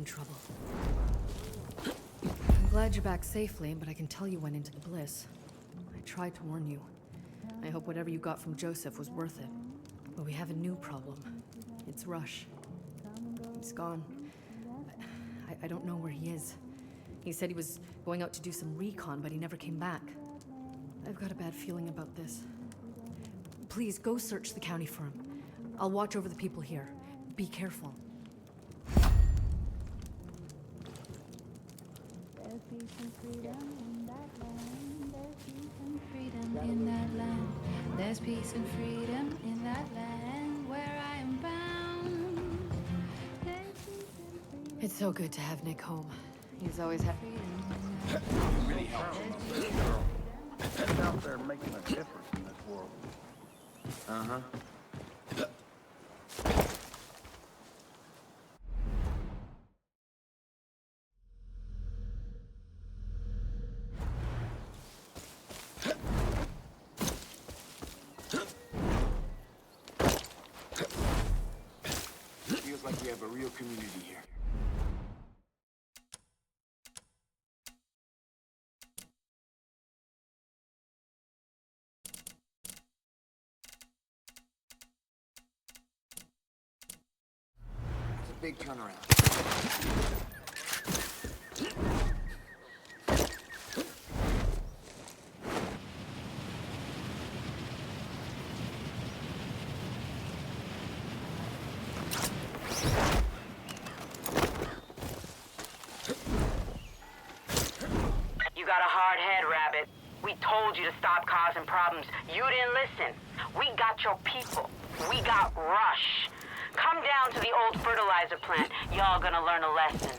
own trouble. I'm glad you're back safely, but I can tell you went into the bliss. I tried to warn you. I hope whatever you got from Joseph was worth it. But we have a new problem. It's Rush. He's gone. I don't know where he is. He said he was going out to do some recon, but he never came back. I've got a bad feeling about this. Please, go search the county for him. I'll watch over the people here. Be careful. There's peace and freedom in that land. There's peace and freedom in that land. There's peace and freedom in that land where I am bound. There's peace and freedom. It's so good to have Nick home. He's always had Really helpful. He's out there making a difference in this world. Uh-huh. Feels like we have a real community here. Big turnaround. You got a hard head, Rabbit. We told you to stop causing problems. You didn't listen. We got your people. We got Rush. Come down to the old fertilizer plant. Y'all gonna learn a lesson.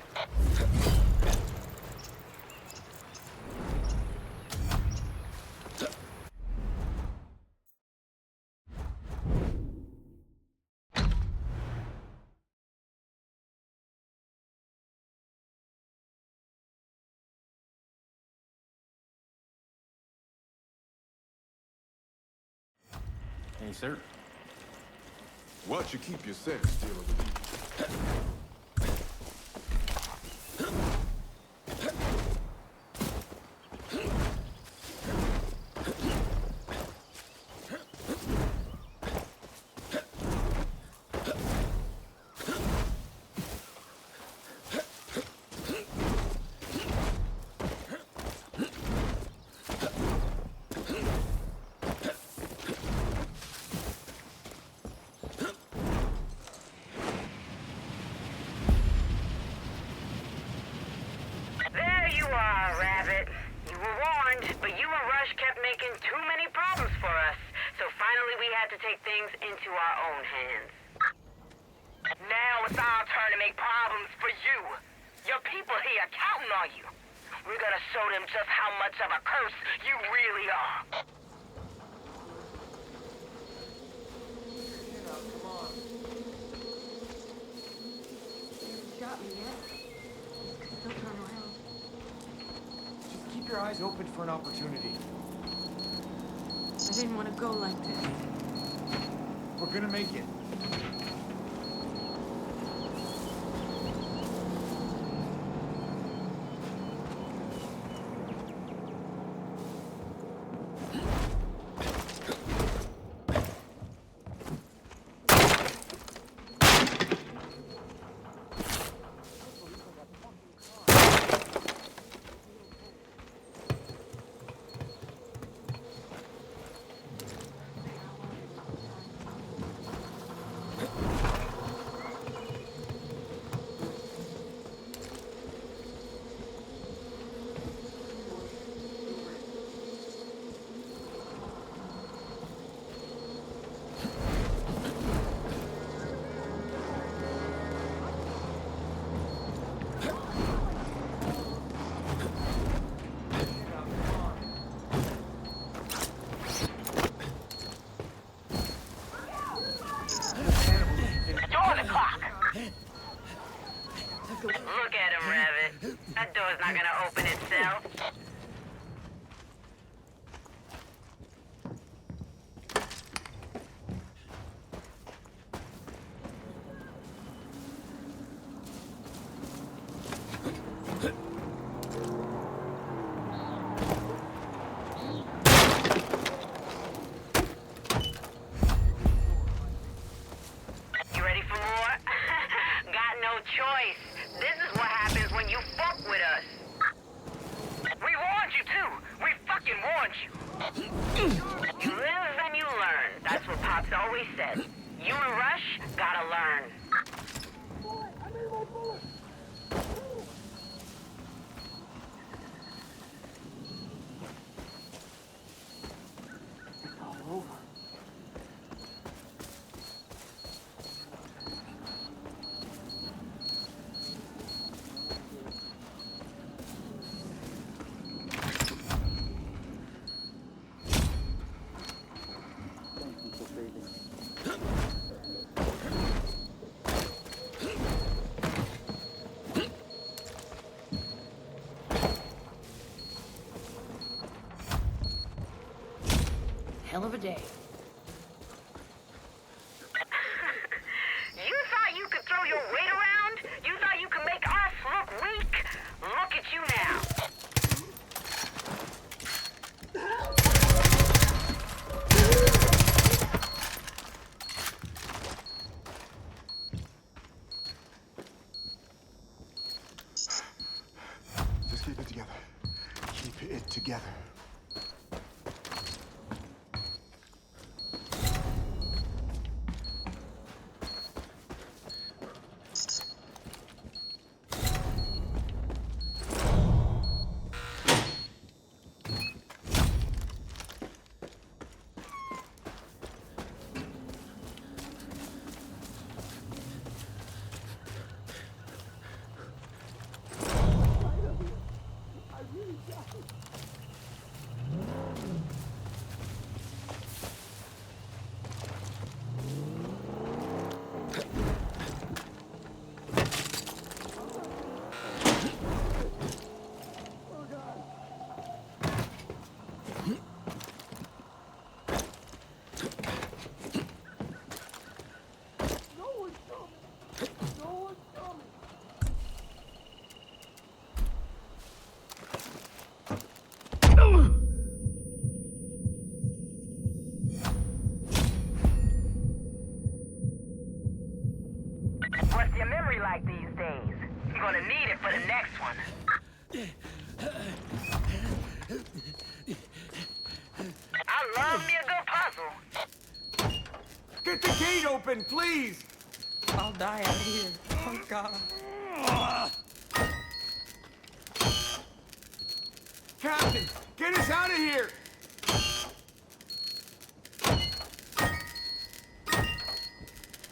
Hey, sir. Watch you keep your sense, dealing with you. Into our own hands. Now it's our turn to make problems for you. Your people here counting on you. We're gonna show them just how much of a curse you really are. Come on. You haven't shot me yet. Still turn around. Just keep your eyes open for an opportunity. I didn't want to go like this. We're gonna make it. Look at him, Rabbit. That door's not gonna open itself. It's always said, you and Rush gotta learn. It's all over. Hell of a day. You thought you could throw your weight around? You thought you could make us look weak? Look at you now. Just keep it together. Keep it together. What's your memory like these days? You're gonna need it for the next one. I love me a good puzzle. Get the gate open, please! I'll die out here. Oh, God. Captain, get us out of here!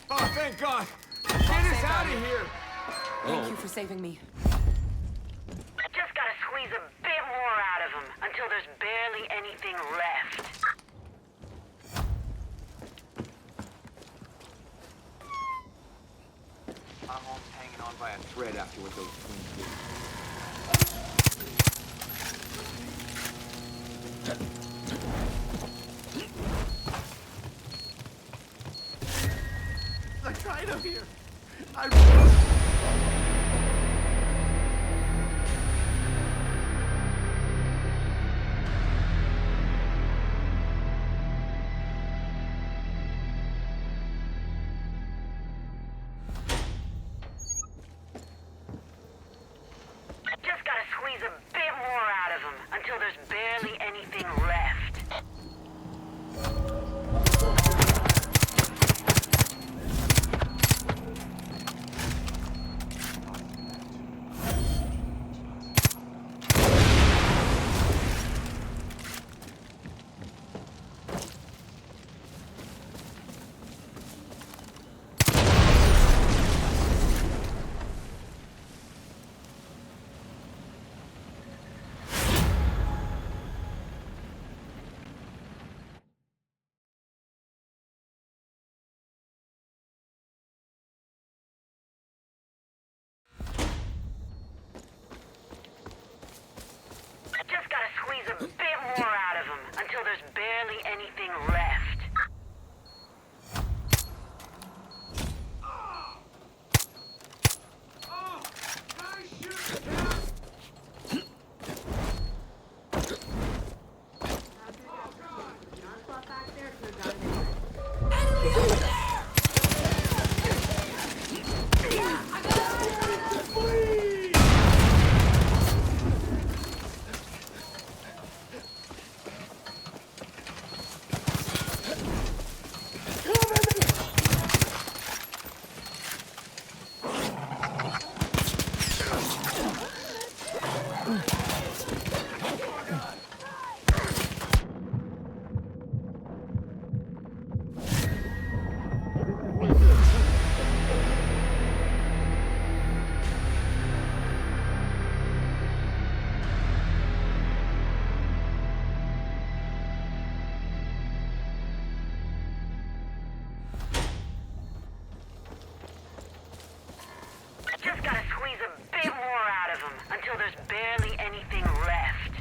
Oh, thank God! Get us out of here! Thank you for saving me. Just gotta squeeze a bit more out of him until there's barely anything left. I'm almost hanging on by a thread after what those twins did. I tried up here. I... Just gotta squeeze a bit more out of him until there's barely anything left. until there's barely anything left.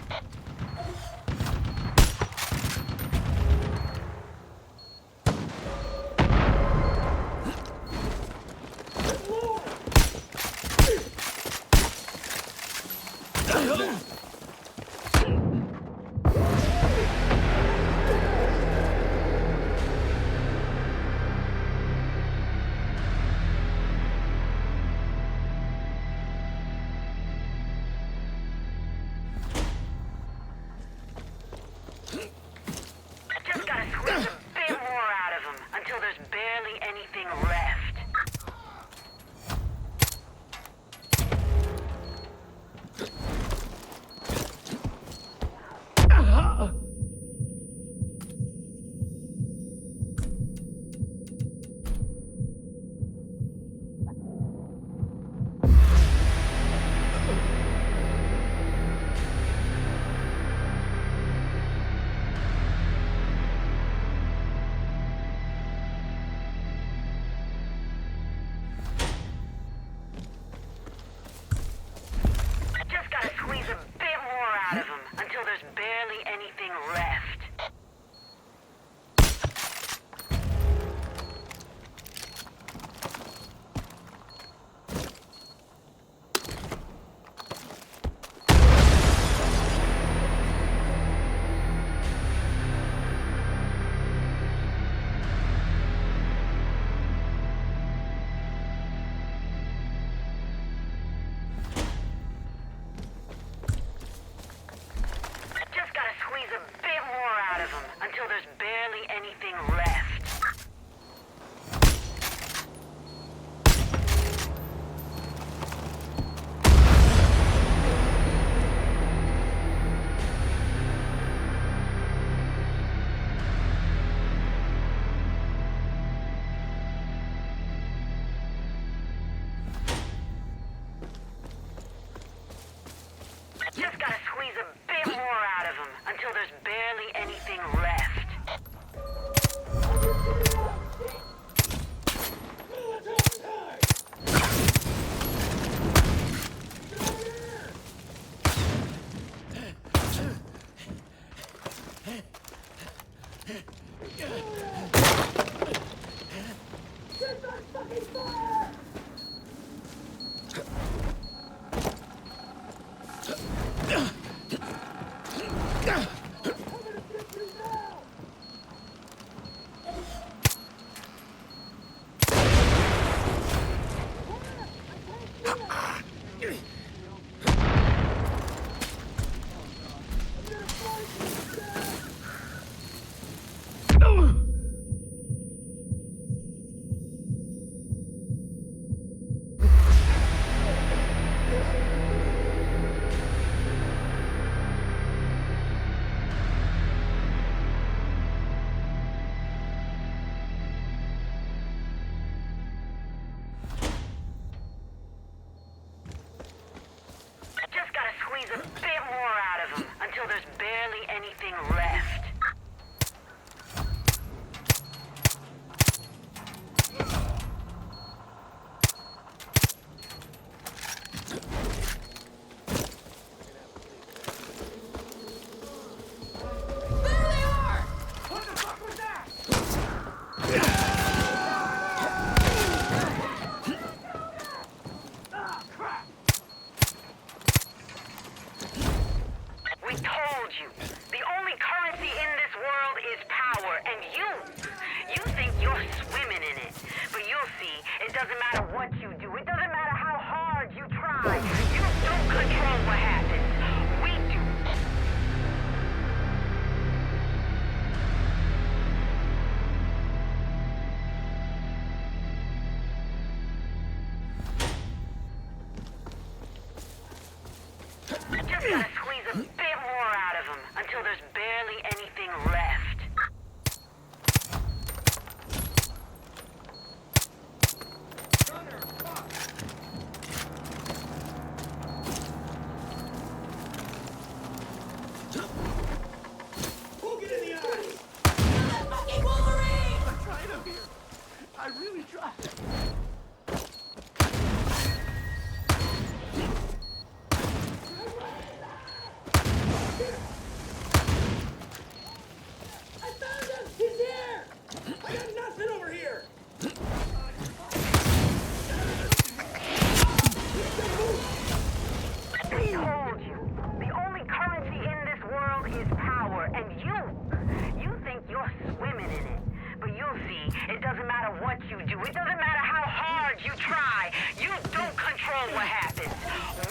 what you do. It doesn't matter how hard you try. You don't control what happens.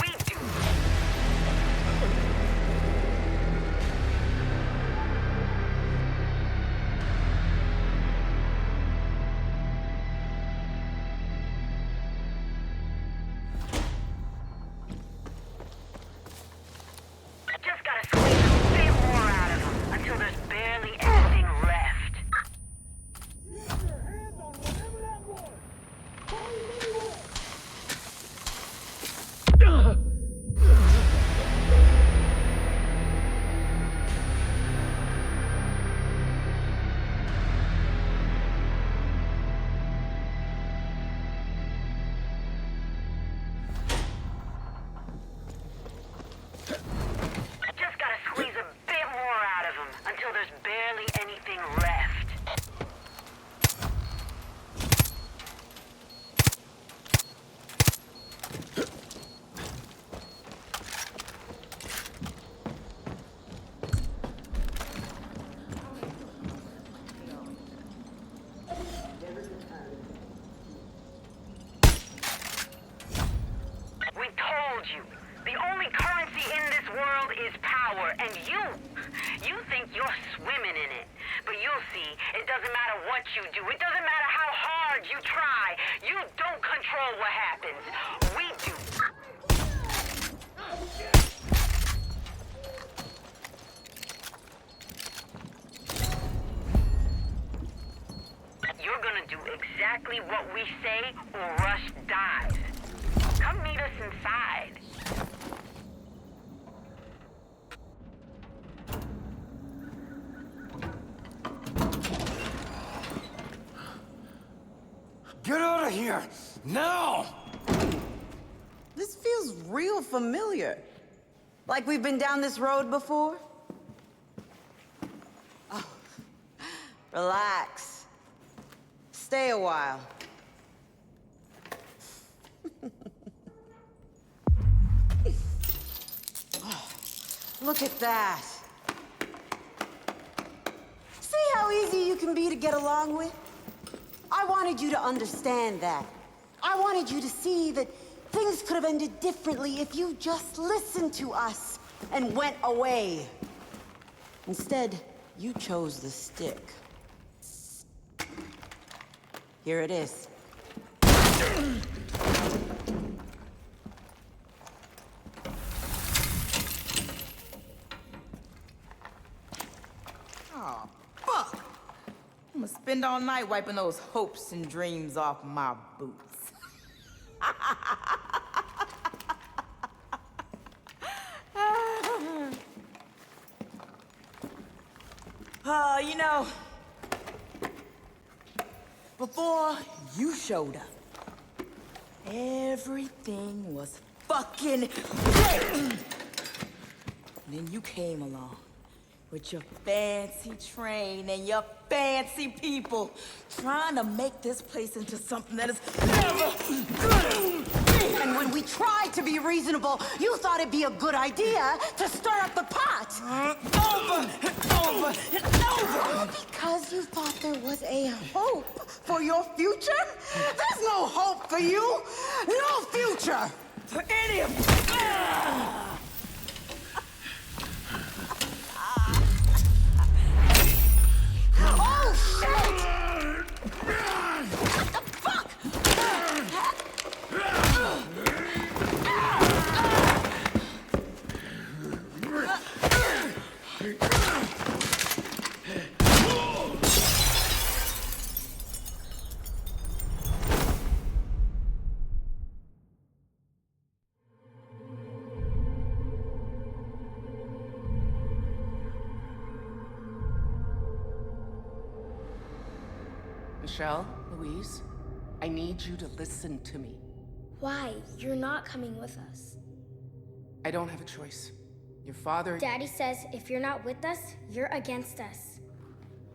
We do. Just gotta squeeze a bit more out of them until there's barely anything left. Just gotta squeeze a bit more out of them until there's barely anything left. We told you. The only currency in this world is power, and you think you're swimming in it. But you'll see, it doesn't matter what you do. It doesn't matter how hard you try. You don't control what happens. We do. You're gonna do exactly what we say or Rush dies. Come meet us inside. Get out of here! Now! This feels real familiar. Like we've been down this road before? Oh, relax. Stay a while. Oh, look at that. See how easy you can be to get along with? I wanted you to understand that. I wanted you to see that things could have ended differently if you just listened to us and went away. Instead, you chose the stick. Here it is. Aw, fuck! I'm gonna spend all night wiping those hopes and dreams off my boots. You know, before you showed up, everything was fucking great. And then you came along with your fancy train and your fancy people, trying to make this place into something that is never gonna be. And when we tried to be reasonable, you thought it'd be a good idea to stir up the pot. Over and over and over. All because you thought there was a hope for your future? There's no hope for you. No future. For any of you. Oh, shit! What the fuck? Michelle, Louise, I need you to listen to me. Why? You're not coming with us. I don't have a choice. Your father... Daddy says if you're not with us, you're against us.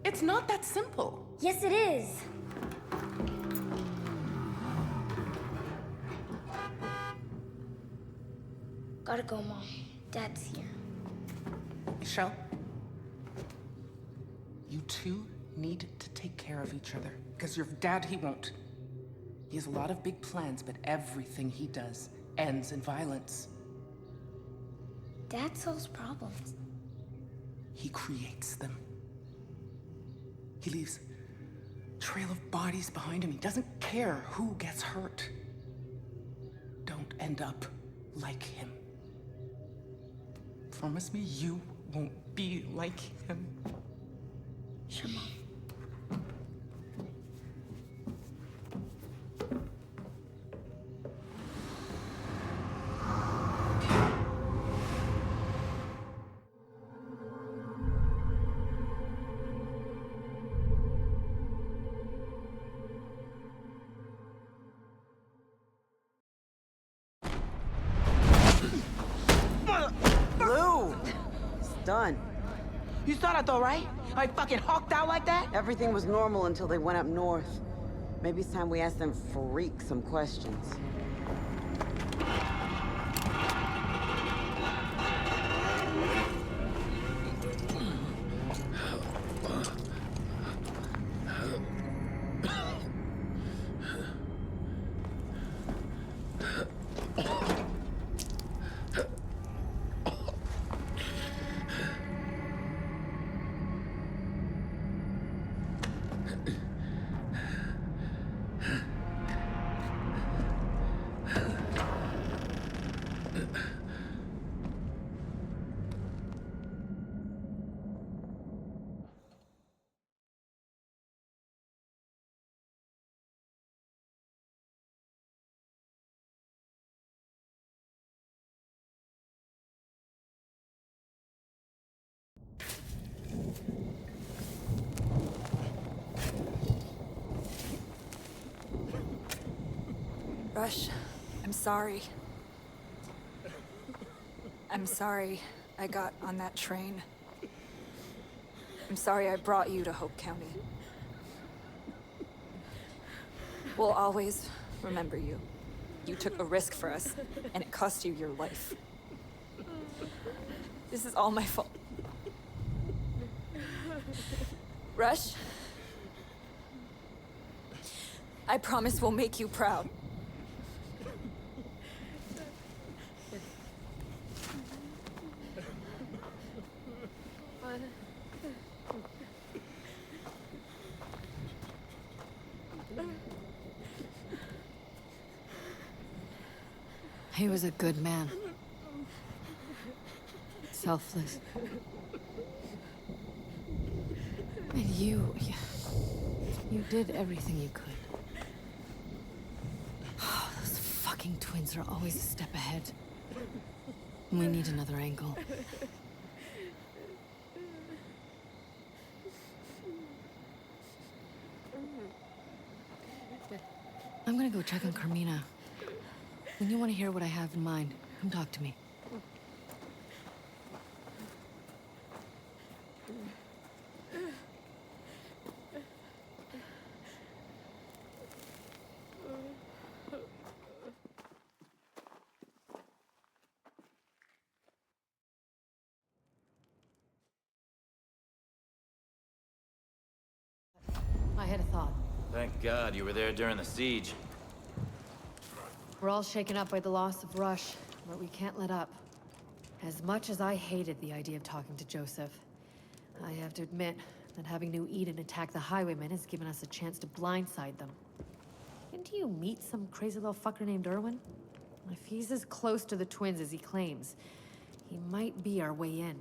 It's not that simple. Yes, it is. Gotta go, Mom. Dad's here. Michelle, you two need to take care of each other. Because your dad, he won't. He has a lot of big plans, but everything he does ends in violence. Dad solves problems. He creates them. He leaves a trail of bodies behind him. He doesn't care who gets hurt. Don't end up like him. Promise me you won't be like him. Sure, Mom. Lou! It's done. You saw that though, right? I fucking hawked out like that? Everything was normal until they went up north. Maybe it's time we ask them freak some questions. Rush, I'm sorry. I'm sorry I got on that train. I'm sorry I brought you to Hope County. We'll always remember you. You took a risk for us, and it cost you your life. This is all my fault. Rush, I promise we'll make you proud. He was a good man. Selfless. And you did everything you could. Oh, those fucking twins are always a step ahead. We need another angle. I'm gonna go check on Carmina. When you want to hear what I have in mind, come talk to me. I had a thought. Thank God you were there during the siege. We're all shaken up by the loss of Rush, but we can't let up. As much as I hated the idea of talking to Joseph, I have to admit that having New Eden attack the highwaymen has given us a chance to blindside them. Didn't you meet some crazy little fucker named Irwin? If he's as close to the twins as he claims, he might be our way in.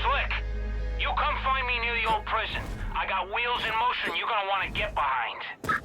Slick, you come find me near the old prison. I got wheels in motion you're gonna want to get behind.